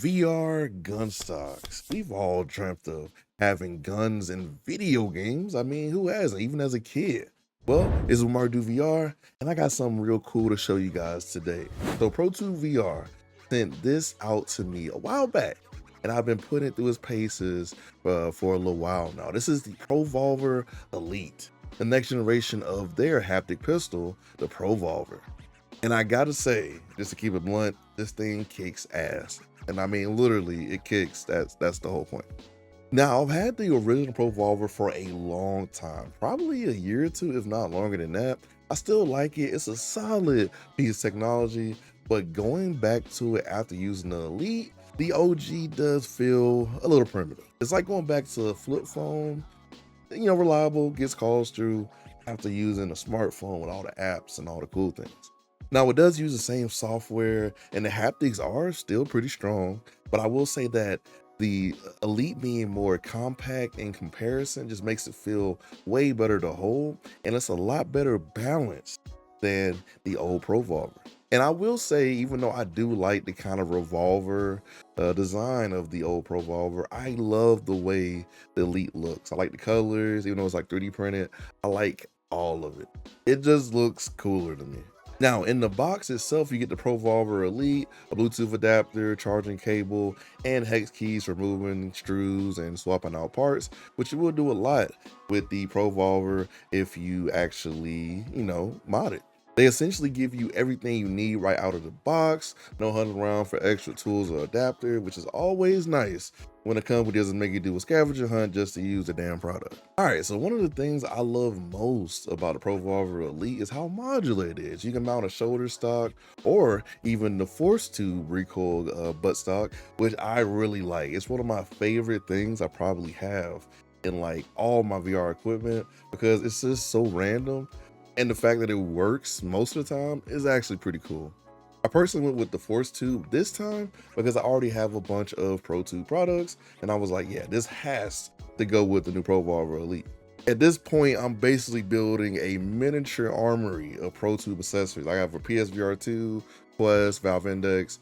VR gun stocks. We've all dreamt of having guns in video games. I mean, who hasn't, even as a kid? Well, this is MartydudeVR, and I got something real cool to show you guys today. So ProTubeVR sent this out to me a while back, and I've been putting it through its paces for a little while now. This is the ProVolver Elite, the next generation of their haptic pistol, the ProVolver. And I gotta say, just to keep it blunt, this thing kicks ass. And I mean, literally, it kicks. That's the whole point. Now, I've had the original ProVolver for a long time, probably a year or two, if not longer than that. I still like it. It's a solid piece of technology, but going back to it after using the Elite, the OG does feel a little primitive. It's like going back to a flip phone, reliable, gets calls through after using a smartphone with all the apps and all the cool things. Now, it does use the same software, and the haptics are still pretty strong, but I will say that the Elite being more compact in comparison just makes it feel way better to hold, and it's a lot better balanced than the old ProVolver. And I will say, even though I do like the kind of revolver design of the old ProVolver, I love the way the Elite looks. I like the colors, even though it's like 3D printed. I like all of it. It just looks cooler to me. Now, in the box itself, you get the ProVolver Elite, a Bluetooth adapter, charging cable, and hex keys for moving screws and swapping out parts, which you will do a lot with the ProVolver if you actually, mod it. They essentially give you everything you need right out of the box, no hunting around for extra tools or adapter, which is always nice when a company doesn't make you do a scavenger hunt just to use the damn product. All right, so one of the things I love most about the ProVolver Elite is how modular it is. You can mount a shoulder stock or even the force tube recoil butt stock, which I really like. It's one of my favorite things I probably have in like all my VR equipment because it's just so random. And the fact that it works most of the time is actually pretty cool. I personally went with the force tube this time because I already have a bunch of ProTube products, and I was like, yeah, this has to go with the new ProVolver Elite. At this point, I'm basically building a miniature armory of ProTube accessories. I have a PSVR 2, Quest, Valve Index.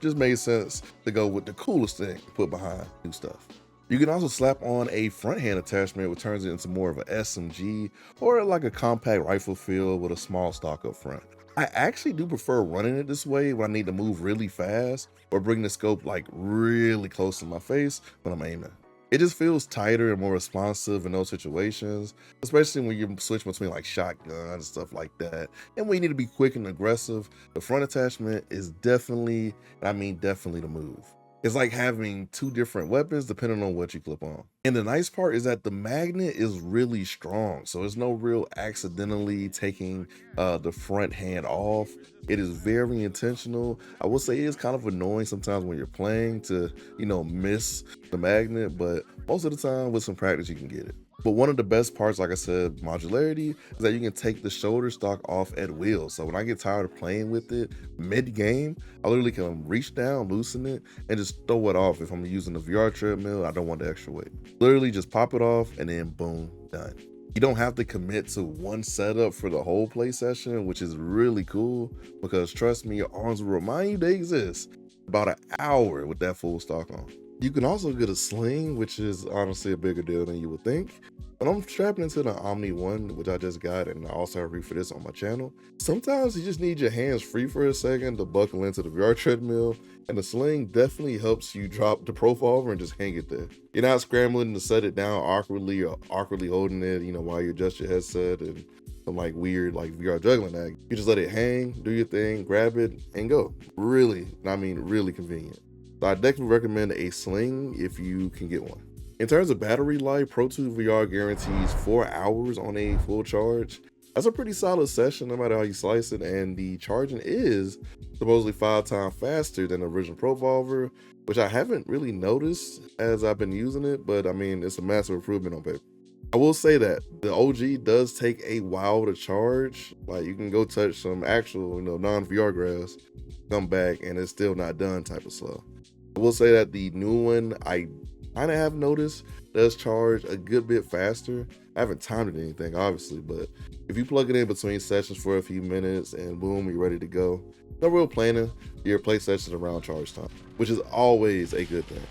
Just made sense to go with the coolest thing to put behind new stuff. You can also slap on a front hand attachment, which turns it into more of an SMG or like a compact rifle feel with a small stock up front. I actually do prefer running it this way when I need to move really fast or bring the scope like really close to my face when I'm aiming. It just feels tighter and more responsive in those situations, especially when you switch between like shotguns and stuff like that. And when you need to be quick and aggressive, the front attachment is definitely, definitely the move. It's like having two different weapons depending on what you clip on. And the nice part is that the magnet is really strong. So there's no real accidentally taking the front hand off. It is very intentional. I will say it is kind of annoying sometimes when you're playing to, miss the magnet, but most of the time with some practice, you can get it. But one of the best parts, like I said, modularity, is that you can take the shoulder stock off at will. So when I get tired of playing with it mid-game, I literally can reach down, loosen it, and just throw it off. If I'm using the VR treadmill, I don't want the extra weight. Literally just pop it off and then boom, done. You don't have to commit to one setup for the whole play session, which is really cool because trust me, your arms will remind you they exist about an hour with that full stock on. You can also get a sling, which is honestly a bigger deal than you would think. But I'm strapping into the Omni 1, which I just got, and I also have a review for this on my channel. Sometimes you just need your hands free for a second to buckle into the VR treadmill, and the sling definitely helps you drop the ProVolver and just hang it there. You're not scrambling to set it down awkwardly or awkwardly holding it, while you adjust your headset and some like weird like VR juggling act. You just let it hang, do your thing, grab it, and go. Really convenient. So I definitely recommend a sling if you can get one. In terms of battery life, ProTubeVR guarantees 4 hours on a full charge. That's a pretty solid session no matter how you slice it, and the charging is supposedly 5 times faster than the original ProVolver, which I haven't really noticed as I've been using it, but it's a massive improvement on paper. I will say that the OG does take a while to charge. Like you can go touch some actual, non-VR grass, come back and it's still not done type of slow. I will say that the new one, I I have noticed does charge a good bit faster. I haven't timed it anything, obviously, but if you plug it in between sessions for a few minutes and boom, you're ready to go. No real planning, your play sessions around charge time, which is always a good thing.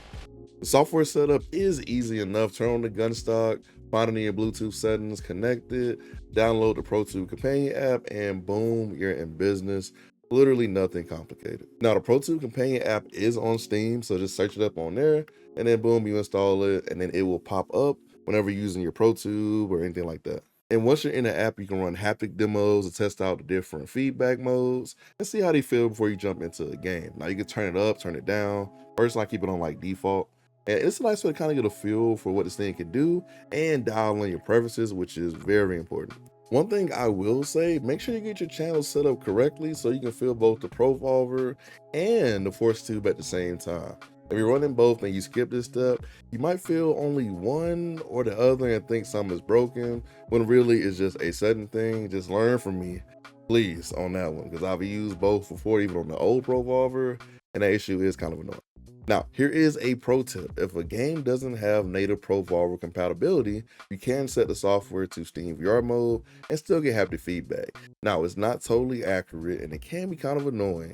The software setup is easy enough. Turn on the gunstock, find it in your Bluetooth settings, connect it, download the ProTube Companion app, and boom, you're in business. Literally nothing complicated. Now, the ProTube Companion app is on Steam, so just search it up on there, and then boom, you install it, and then it will pop up whenever you're using your ProTube or anything like that. And once you're in the app, you can run haptic demos to test out the different feedback modes and see how they feel before you jump into the game. Now, you can turn it up, turn it down. Personally, I keep it on like default. And it's a nice way to kind of get a feel for what this thing can do and dial in your preferences, which is very important. One thing I will say, make sure you get your channel set up correctly so you can feel both the ProVolver and the Force Tube at the same time. If you're running both and you skip this step, you might feel only one or the other and think something is broken, when really it's just a setting thing. Just learn from me, please, on that one, because I've used both before, even on the old ProVolver, and the issue is kind of annoying. Now, here is a pro tip. If a game doesn't have native ProVolver compatibility, you can set the software to steamvr mode and still get haptic feedback. Now, it's not totally accurate and it can be kind of annoying.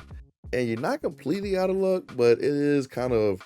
And you're not completely out of luck, but it is kind of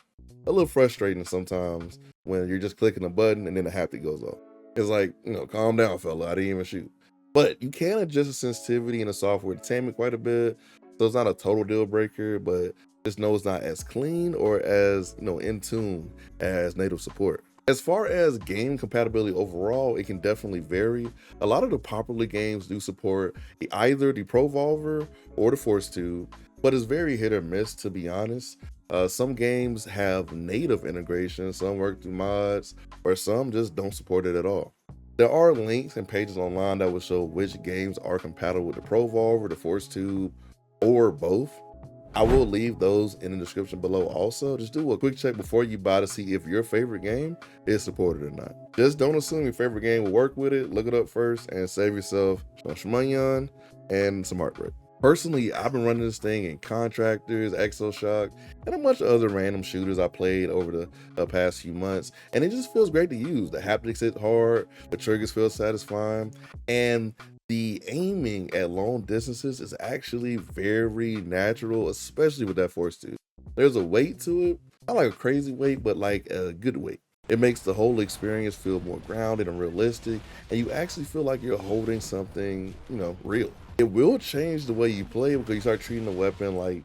a little frustrating sometimes when you're just clicking a button and then the haptic goes off. It's like, calm down, fella, I didn't even shoot. But you can adjust the sensitivity in the software to tame it quite a bit. So it's not a total deal breaker, but just know it's not as clean or as in tune as native support. As far as game compatibility overall, it can definitely vary. A lot of the popular games do support either the ProVolver or the Force Tube, but it's very hit or miss, to be honest. Some games have native integration, some work through mods, or some just don't support it at all. There are links and pages online that will show which games are compatible with the ProVolver, the Force Tube, or both. I will leave those in the description below also. Just do a quick check before you buy to see if your favorite game is supported or not. Just don't assume your favorite game will work with it. Look it up first and save yourself some money and some heartbreak. Personally, I've been running this thing in Contractors, ExoShock, and a bunch of other random shooters I played over the past few months, and it just feels great to use. The haptics hit hard, the triggers feel satisfying, and the aiming at long distances is actually very natural, especially with that Force Tube. There's a weight to it, not like a crazy weight, but like a good weight. It makes the whole experience feel more grounded and realistic, and you actually feel like you're holding something, real. It will change the way you play because you start treating the weapon like,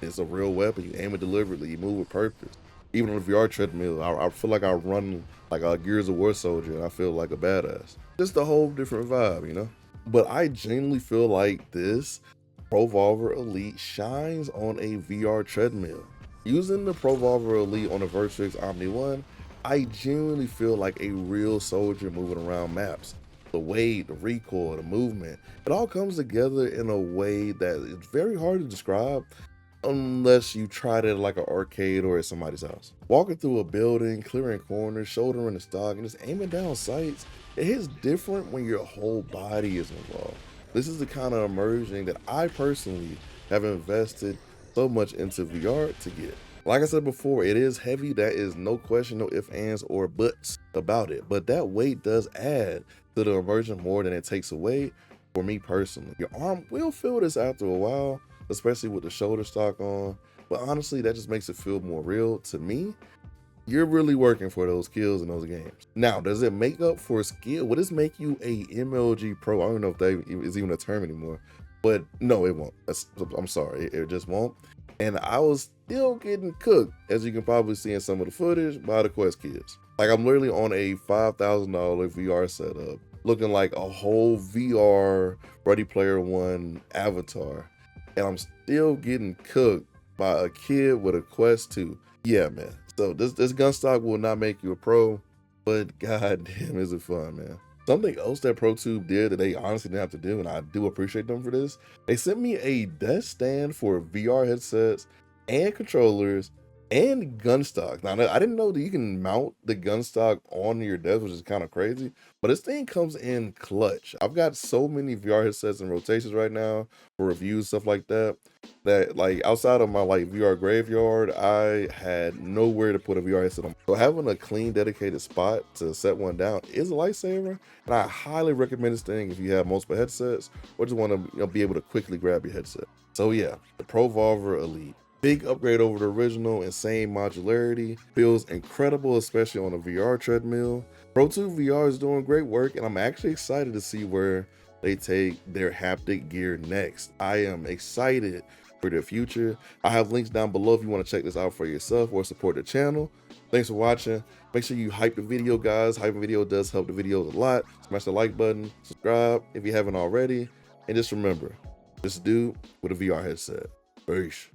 it's a real weapon. You aim it deliberately, you move with purpose. Even on the VR treadmill, I feel like I run like a Gears of War soldier and I feel like a badass. Just a whole different vibe, But I genuinely feel like this ProVolver Elite shines on a VR treadmill. Using the ProVolver Elite on the Vertrix Omni 1, I genuinely feel like a real soldier moving around maps. The weight, the recoil, the movement, it all comes together in a way that is very hard to describe unless you tried it like an arcade or at somebody's house. Walking through a building, clearing corners, shouldering the stock, and just aiming down sights, it hits different when your whole body is involved. This is the kind of immersion that I personally have invested so much into VR to get. Like I said before, it is heavy. That is no question, no ifs, ands, or buts about it. But that weight does add to the immersion more than it takes away for me personally. Your arm will feel this after a while, especially with the shoulder stock on. But honestly, that just makes it feel more real to me. You're really working for those skills in those games. Now, does it make up for skill? Would this make you a MLG Pro? I don't know if that is even a term anymore. But no, it won't. I'm sorry, it just won't. And I was still getting cooked, as you can probably see in some of the footage, by the Quest kids. Like, I'm literally on a $5,000 VR setup, looking like a whole VR Ready Player One avatar. And I'm still getting cooked by a kid with a Quest 2. Yeah, man. So this gunstock will not make you a pro, but goddamn, is it fun, man. Something else that ProTube did that they honestly didn't have to do, and I do appreciate them for this, they sent me a desk stand for VR headsets and controllers and gunstock. Now, I didn't know that you can mount the gunstock on your desk, which is kind of crazy, but this thing comes in clutch. I've got so many VR headsets in rotations right now for reviews, stuff like that, that like outside of my like VR graveyard, I had nowhere to put a VR headset on. So having a clean, dedicated spot to set one down is a lifesaver, and I highly recommend this thing if you have multiple headsets or just want to be able to quickly grab your headset. So yeah, the ProVolver Elite. Big upgrade over the original, insane modularity, feels incredible, especially on a VR treadmill. ProTubeVR is doing great work, and I'm actually excited to see where they take their haptic gear next. I am excited for their future. I have links down below if you want to check this out for yourself or support the channel. Thanks for watching. Make sure you hype the video, guys. Hyping video does help the videos a lot. Smash the like button, subscribe if you haven't already, and just remember, this dude with a VR headset. Peace.